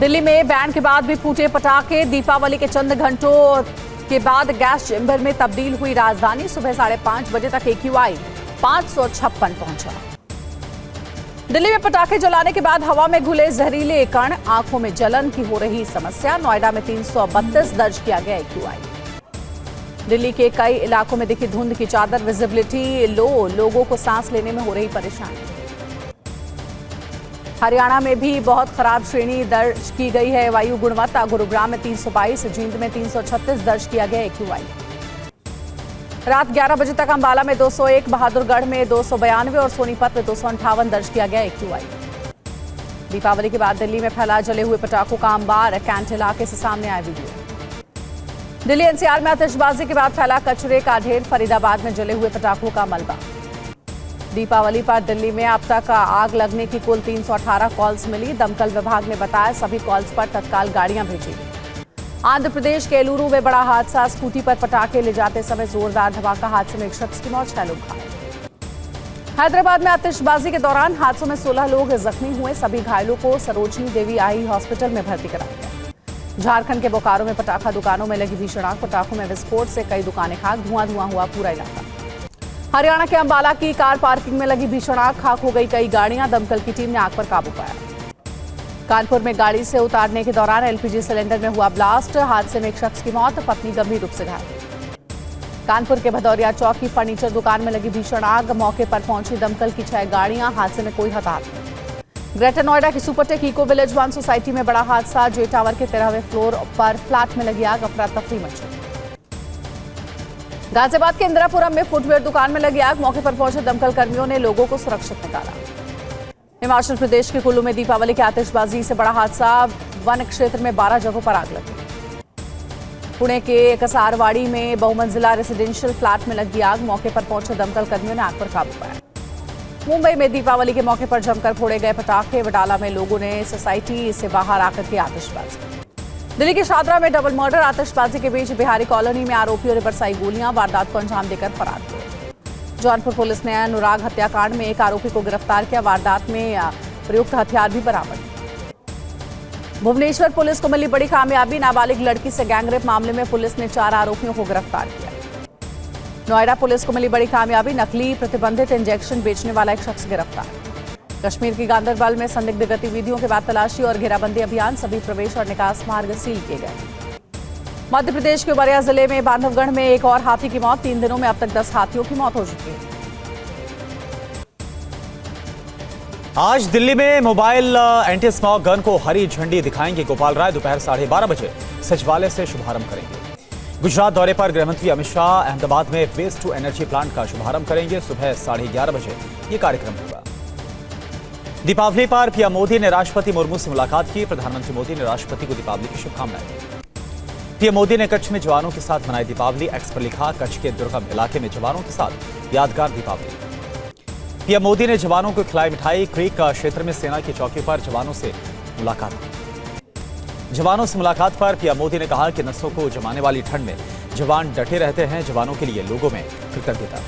दिल्ली में बैंड के बाद भी फूटे पटाखे। दीपावली के चंद घंटों के बाद गैस चेंबर में तब्दील हुई राजधानी। सुबह 5:30 बजे तक AQI 556 पहुंचा। दिल्ली में पटाखे जलाने के बाद हवा में घुले जहरीले कण, आंखों में जलन की हो रही समस्या। नोएडा में 332 दर्ज किया गया AQI। दिल्ली के कई इलाकों में दिखी धुंध की चादर, विजिबिलिटी लो, लोगों को सांस लेने में हो रही परेशानी। हरियाणा में भी बहुत खराब श्रेणी दर्ज की गई है वायु गुणवत्ता। गुरुग्राम में 322, जींद में 336 दर्ज किया गया AQI। रात 11 बजे तक अंबाला में 201, बहादुरगढ़ में 292 और सोनीपत में 258 दर्ज किया गया AQI। दीपावली के बाद दिल्ली में फैला जले हुए पटाखों का अंबार। कैंट इलाके से सामने आया वीडियो। दिल्ली NCR में आतिशबाजी के बाद फैला कचरे का ढेर। फरीदाबाद में जले हुए पटाखों का मलबा। दीपावली पर दिल्ली में अब तक आग लगने की कुल 318 कॉल्स मिली। दमकल विभाग ने बताया सभी कॉल्स पर तत्काल गाड़ियां भेजी गई। आंध्र प्रदेश के एलुरु में बड़ा हादसा। स्कूटी पर पटाखे ले जाते समय जोरदार धमाका, हादसे में एक शख्स की मौत, 6 लोग घायल। हैदराबाद में आतिशबाजी के दौरान हादसों में 16 लोग जख्मी हुए। सभी घायलों को सरोजनी देवी आई हॉस्पिटल में भर्ती कराया गया। झारखंड के बोकारो में पटाखा दुकानों में लगी भीषण आग। पटाखों में विस्फोट से कई दुकानें खाक, धुआं हुआ पूरा इलाका। हरियाणा के अंबाला की कार पार्किंग में लगी भीषण आग, खाक हो गई कई गाड़ियां। दमकल की टीम ने आग पर काबू पाया। कानपुर में गाड़ी से उतारने के दौरान LPG सिलेंडर में हुआ ब्लास्ट। हादसे में एक शख्स की मौत, पत्नी गंभीर रूप से घायल। कानपुर के भदौरिया चौक की फर्नीचर दुकान में लगी भीषण आग। मौके पर पहुंची दमकल की 6 गाड़ियां। हादसे में कोई हताहत नहीं। ग्रेटर नोएडा की सुपरटेक इको विलेज 1 सोसाइटी में बड़ा हादसा। जे टावर के 13वें फ्लोर पर फ्लैट में लगी आग, अफरा तफरी मची। गाजियाबाद के इंदिरापुरम में फुटवेयर दुकान में लगी आग। मौके पर पहुंचे दमकल कर्मियों ने लोगों को सुरक्षित निकाला। हिमाचल प्रदेश के कुल्लू में दीपावली की आतिशबाजी से बड़ा हादसा। वन क्षेत्र में 12 जगहों पर आग लगी। पुणे के कसारवाड़ी में बहुमंजिला रेसिडेंशियल फ्लैट में लगी आग। मौके पर पहुंचे दमकल कर्मियों ने आग पर काबू पाया। मुंबई में दीपावली के मौके पर जमकर फोड़े गए पटाखे। वडाला में लोगों ने सोसाइटी से बाहर आकर की आतिशबाजी। दिल्ली के शादरा में डबल मर्डर। आतिशबाजी के बीच बिहारी कॉलोनी में आरोपियों ने बरसाई गोलियां। वारदात को अंजाम देकर फरार हुए। जौनपुर पुलिस ने अनुराग हत्याकांड में एक आरोपी को गिरफ्तार किया। वारदात में प्रयुक्त हथियार भी बरामद। भुवनेश्वर पुलिस को मिली बड़ी कामयाबी। नाबालिग लड़की से गैंगरेप मामले में पुलिस ने 4 आरोपियों को गिरफ्तार किया। नोएडा पुलिस को मिली बड़ी कामयाबी। नकली प्रतिबंधित इंजेक्शन बेचने वाला एक शख्स गिरफ्तार। कश्मीर की गांदरबल में संदिग्ध गतिविधियों के बाद तलाशी और घेराबंदी अभियान। सभी प्रवेश और निकास मार्ग सील किए गए। मध्य प्रदेश के उमरिया जिले में बांधवगढ़ में एक और हाथी की मौत। 3 दिनों में अब तक 10 हाथियों की मौत हो चुकी है। आज दिल्ली में मोबाइल एंटी स्मॉग गन को हरी झंडी दिखाएंगे गोपाल राय। दोपहर 12:30 बजे सचिवालय से शुभारंभ करेंगे। गुजरात दौरे पर गृहमंत्री अमित शाह अहमदाबाद में वेस्ट टू एनर्जी प्लांट का शुभारंभ करेंगे। सुबह 11:30 बजे ये कार्यक्रम होगा। दीपावली पर पीएम मोदी ने राष्ट्रपति मुर्मू से मुलाकात की। प्रधानमंत्री मोदी ने राष्ट्रपति को दीपावली की शुभकामनाएं दी। पीएम मोदी ने कच्छ में जवानों के साथ मनाई दीपावली। एक्स पर लिखा, कच्छ के दुर्गम इलाके में जवानों के साथ यादगार दीपावली। पीएम मोदी ने जवानों को खिलाई मिठाई। क्रीक क्षेत्र में सेना की चौकी पर जवानों से मुलाकात की। जवानों से मुलाकात पर पीएम मोदी ने कहा कि नसों को जमाने वाली ठंड में जवान डटे रहते हैं। जवानों के लिए लोगों में कृतज्ञता।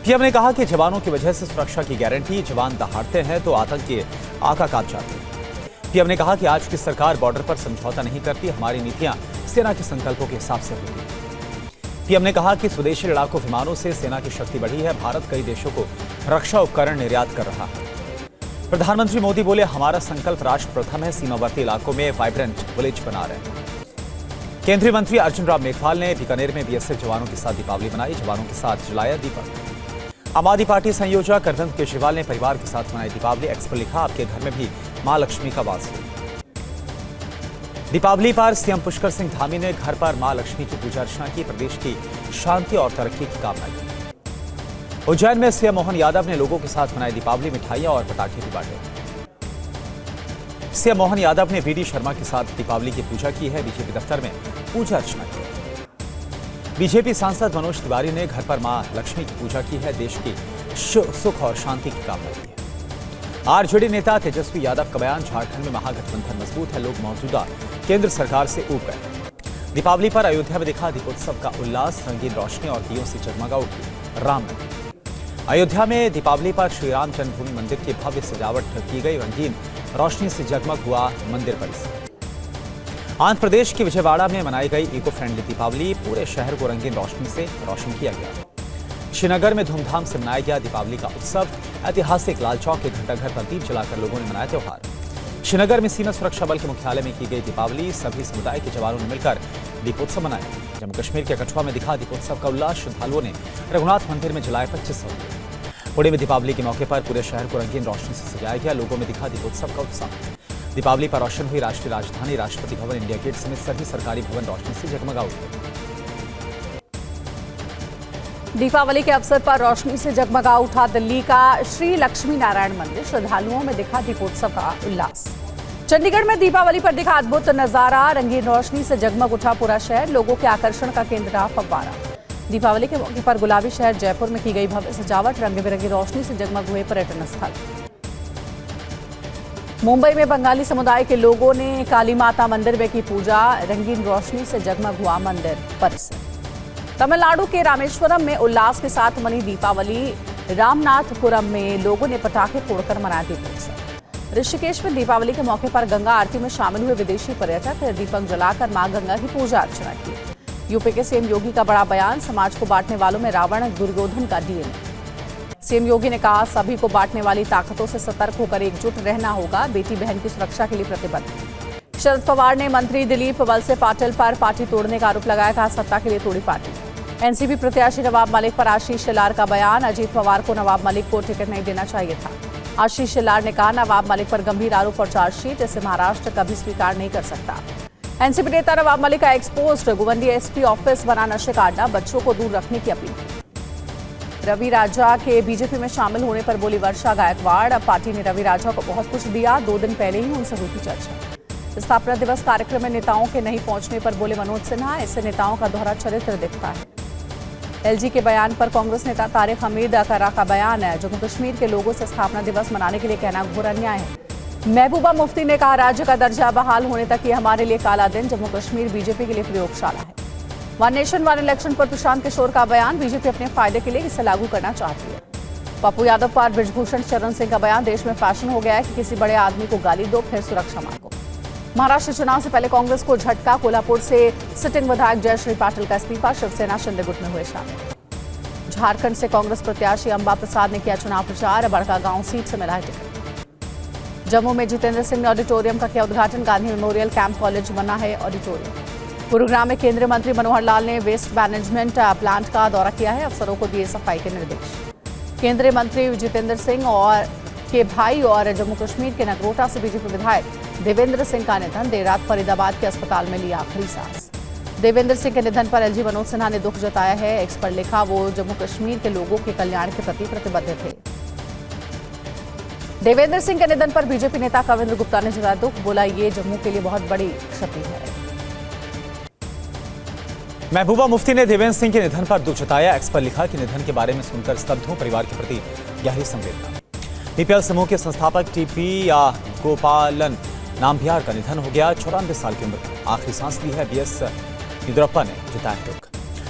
पीएम ने कहा कि जवानों की वजह से सुरक्षा की गारंटी। जवान दहाड़ते हैं तो आतंकी आका कांप जाते हैं। पीएम ने कहा कि आज की सरकार बॉर्डर पर समझौता नहीं करती। हमारी नीतियां सेना के संकल्पों के हिसाब से होती हैं। पीएम ने कहा कि स्वदेशी लड़ाकू विमानों से सेना की शक्ति बढ़ी है। भारत कई देशों को रक्षा उपकरण निर्यात कर रहा है। प्रधानमंत्री मोदी बोले, हमारा संकल्प राष्ट्र प्रथम है। सीमावर्ती इलाकों में वाइब्रेंट विलेज बना रहे हैं। केंद्रीय मंत्री अर्जुन राम मेघवाल ने बीकानेर में BSF जवानों के साथ दीपावली मनाई। जवानों के साथ जलाया दीपक। आम आदमी पार्टी संयोजक अरविंद केजरीवाल ने परिवार के साथ मनाई दीपावली। एक्स पर लिखा, आपके घर में भी मां लक्ष्मी का वास हो। दीपावली पर सीएम पुष्कर सिंह धामी ने घर पर मां लक्ष्मी की पूजा अर्चना की। प्रदेश की शांति और तरक्की की कामना की। उज्जैन में सीएम मोहन यादव ने लोगों के साथ मनाई दीपावली। मिठाइयां और पटाखे भी बांटे। सीएम मोहन यादव ने BD शर्मा के साथ दीपावली की पूजा की है। बीजेपी दफ्तर में पूजा अर्चना की। बीजेपी सांसद मनोज तिवारी ने घर पर मां लक्ष्मी की पूजा की है। देश की सुख और शांति की कामना की है। आरजेडी नेता तेजस्वी यादव का बयान, झारखंड में महागठबंधन मजबूत है। लोग मौजूदा केंद्र सरकार से ऊब गए। दीपावली पर अयोध्या में दिखा दीपोत्सव का उल्लास। रंगीन रोशनी और दियों से जगमगा उठी रामनगरी। अयोध्या में दीपावली पर श्री राम जन्मभूमि मंदिर की भव्य सजावट की गई। रंगीन रोशनी से जगमग हुआ मंदिर परिसर। आंध्र प्रदेश के विजयवाड़ा में मनाई गई इको फ्रेंडली दीपावली। पूरे शहर को रंगीन रोशनी से रोशन किया गया। श्रीनगर में धूमधाम से मनाया गया दीपावली का उत्सव। ऐतिहासिक लाल चौक के घंटाघर पर दीप जलाकर लोगों ने मनाया त्योहार। श्रीनगर में सीमा सुरक्षा बल के मुख्यालय में की गई दीपावली। सभी समुदाय के जवानों ने मिलकर दीपोत्सव मनाया। जम्मू कश्मीर के कठुआ में दिखा दीपोत्सव का उल्लास। श्रद्धालुओं ने रघुनाथ मंदिर में जलाए 25 दिए। पुणे में दीपावली के मौके पर पूरे शहर को रंगीन रोशनी से सजाया गया। लोगों में दिखा दीपोत्सव का उत्साह। दीपावली पर रोशन हुई राष्ट्रीय राजधानी, राष्ट्रपति भवन, इंडिया गेट समेत सभी सरकारी भवन रोशनी से जगमगा उठे। दीपावली के अवसर पर रोशनी से जगमगा उठा दिल्ली का श्री लक्ष्मी नारायण मंदिर। श्रद्धालुओं में दिखा दीपोत्सव का उल्लास। चंडीगढ़ में दीपावली पर दिखा अद्भुत नजारा। रंगीन रोशनी से जगमग उठा पूरा शहर। लोगों के आकर्षण का केंद्र रहा फव्वारा। दीपावली के मौके पर गुलाबी शहर जयपुर में की गई भव्य सजावट। रंग बिरंगी रोशनी से जगमग हुए पर्यटन स्थल। मुंबई में बंगाली समुदाय के लोगों ने काली माता मंदिर में की पूजा। रंगीन रोशनी से जगमग हुआ मंदिर परिसर। तमिलनाडु के रामेश्वरम में उल्लास के साथ मनी दीपावली। रामनाथपुरम में लोगों ने पटाखे फोड़कर मनाया दीपोत्सव। ऋषिकेश में दीपावली के मौके पर गंगा आरती में शामिल हुए विदेशी पर्यटक। दीपक जलाकर मां गंगा की पूजा अर्चना की। यूपी के सीएम योगी का बड़ा बयान। समाज को बांटने वालों में रावण दुर्योधन का डीएनए। सीएम योगी ने कहा, सभी को बांटने वाली ताकतों से सतर्क होकर एकजुट रहना होगा। बेटी बहन की सुरक्षा के लिए प्रतिबद्ध। शरद पवार ने मंत्री दिलीप वलसे पाटिल पर पार्टी तोड़ने का आरोप लगाया। कहा, सत्ता के लिए तोड़ी पार्टी। एनसीपी प्रत्याशी नवाब मलिक पर आशीष शेलार का बयान। अजीत पवार को नवाब मलिक को टिकट नहीं देना चाहिए था। आशीष शेलार ने कहा, नवाब मलिक पर गंभीर आरोप और चार्जशीट, इसे महाराष्ट्र कभी स्वीकार नहीं कर सकता। एनसीपी नेता नवाब मलिक का एक्सपोस्ट। गोवंदी एसपी ऑफिस बना नशे का अड्डा, बच्चों को दूर रखने की अपील। रवि राजा के बीजेपी में शामिल होने पर बोली वर्षा गायकवाड़। पार्टी ने रवि राजा को बहुत कुछ दिया। 2 दिन पहले ही उनसे हुई थी चर्चा। स्थापना दिवस कार्यक्रम में नेताओं के नहीं पहुंचने पर बोले मनोज सिन्हा, इससे नेताओं का दोहरा चरित्र दिखता है। एलजी के बयान पर कांग्रेस नेता तारिक हमीद अकरा का बयान है। जम्मू कश्मीर के लोगों से स्थापना दिवस मनाने के लिए कहना घोर अन्याय है। महबूबा मुफ्ती ने कहा, राज्य का दर्जा बहाल होने तक ये हमारे लिए काला दिन। जम्मू कश्मीर बीजेपी के लिए प्रयोगशाला है। वन नेशन वन इलेक्शन पर प्रशांत किशोर का बयान। बीजेपी अपने फायदे के लिए इसे लागू करना चाहती है। पप्पू यादव पर बृजभूषण शरण सिंह का बयान। देश में फैशन हो गया है कि किसी बड़े आदमी को गाली दो फिर सुरक्षा मांगो। महाराष्ट्र चुनाव से पहले कांग्रेस को झटका। कोल्हापुर से सिटिंग विधायक जयश्री पाटिल का इस्तीफा। शिवसेना शिंदे गुट में हुए शामिल। झारखंड से कांग्रेस प्रत्याशी अंबा प्रसाद ने किया चुनाव प्रचार। बड़कागांव सीट से मिला है टिकट। जम्मू में जितेंद्र सिंह ने ऑडिटोरियम का किया उद्घाटन। गांधी मेमोरियल कैंप कॉलेज बना है ऑडिटोरियम। गुरुग्राम में केंद्रीय मंत्री मनोहर लाल ने वेस्ट मैनेजमेंट प्लांट का दौरा किया है। अफसरों को दिए सफाई के निर्देश। केंद्रीय मंत्री जितेंद्र सिंह और के भाई और जम्मू कश्मीर के नगरोटा से बीजेपी विधायक देवेंद्र सिंह का निधन। देर रात फरीदाबाद के अस्पताल में लिया आखिरी सांस। देवेंद्र सिंह के निधन पर एलजी मनोज सिन्हा ने दुख जताया है। एक्स पर लिखा, वो जम्मू कश्मीर के लोगों के कल्याण के प्रति प्रतिबद्ध थे। देवेंद्र सिंह के निधन पर बीजेपी नेता कविंद्र गुप्ता ने जताया दुख। बोला, ये जम्मू के लिए बहुत बड़ी क्षति है। महबूबा मुफ्ती ने देवेंद्र सिंह के निधन पर दुख जताया। एक्स पर लिखा कि निधन के बारे में सुनकर स्तब्ध हूं। परिवार के प्रति गहरी संवेदना। बीपीएल समूह के संस्थापक टीपी गोपालन नाम्बियार का निधन हो गया। 94 साल की उम्र में आखिरी सांस ली है। बीएस येदियुरप्पा ने जताया दुख।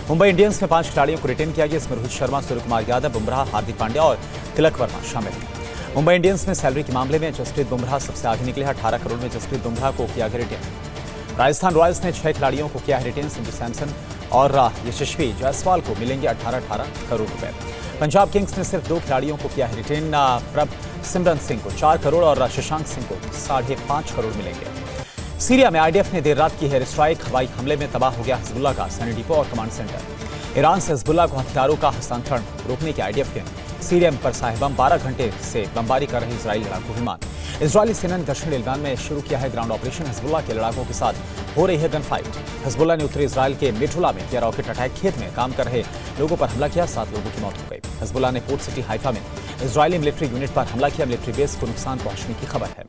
मुंबई इंडियंस में 5 खिलाड़ियों को रिटेन किया गया। इसमें रोहित शर्मा, सूर्यकुमार यादव, बुमराह, हार्दिक पांड्या और तिलक वर्मा शामिल हैं। मुंबई इंडियंस में सैलरी के मामले में जसप्रीत बुमराह सबसे आगे निकले। 18 करोड़ में जसप्रीत बुमराह को किया गया रिटेन। राजस्थान रॉयल्स ने 6 खिलाड़ियों को किया है रिटेन। संजू सैमसन और यशस्वी जायसवाल को मिलेंगे 18-18 करोड़ रुपए। पंजाब किंग्स ने सिर्फ 2 खिलाड़ियों को किया है रिटेन। प्रभ सिमरन सिंह को 4 करोड़ और शशांक सिंह को 5.5 करोड़ मिलेंगे। सीरिया में आईडीएफ ने देर रात की एयर स्ट्राइक। हवाई हमले में तबाह हो गया हिजबुल्लाह का सैन्य डिपो और कमांड सेंटर। ईरान से हिजबुल्लाह को हथियारों का हस्तांतरण रोकने के आईडीएफ के सीरिया पर साहिबम 12 घंटे से बमबारी कर रहे इजरायली लड़ाकू विमान। इजरायली सेना ने दक्षिण लेबनान में शुरू किया है ग्राउंड ऑपरेशन। हिजबुल्लाह के लड़ाकों के साथ हो रही है गन फाइट। हिजबुल्लाह ने उत्तरी इजराइल के मेटुला में किया रॉकेट अटैक। खेत में काम कर रहे लोगों पर हमला किया। 7 लोगों की मौत हो गई। हिजबुल्लाह ने पोर्ट सिटी हाइफा में इजरायली मिलिट्री यूनिट पर हमला किया। मिलिट्री बेस को नुकसान पहुंचने की खबर है।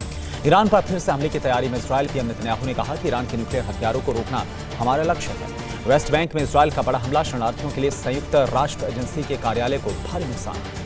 ईरान पर फिर से हमले की तैयारी में इजरायल। पीएम नेतन्याहू ने कहा कि ईरान के न्यूक्लियर हथियारों को रोकना हमारा लक्ष्य है। वेस्ट बैंक में इजरायल का बड़ा हमला। शरणार्थियों के लिए संयुक्त राष्ट्र एजेंसी के कार्यालय को भारी नुकसान।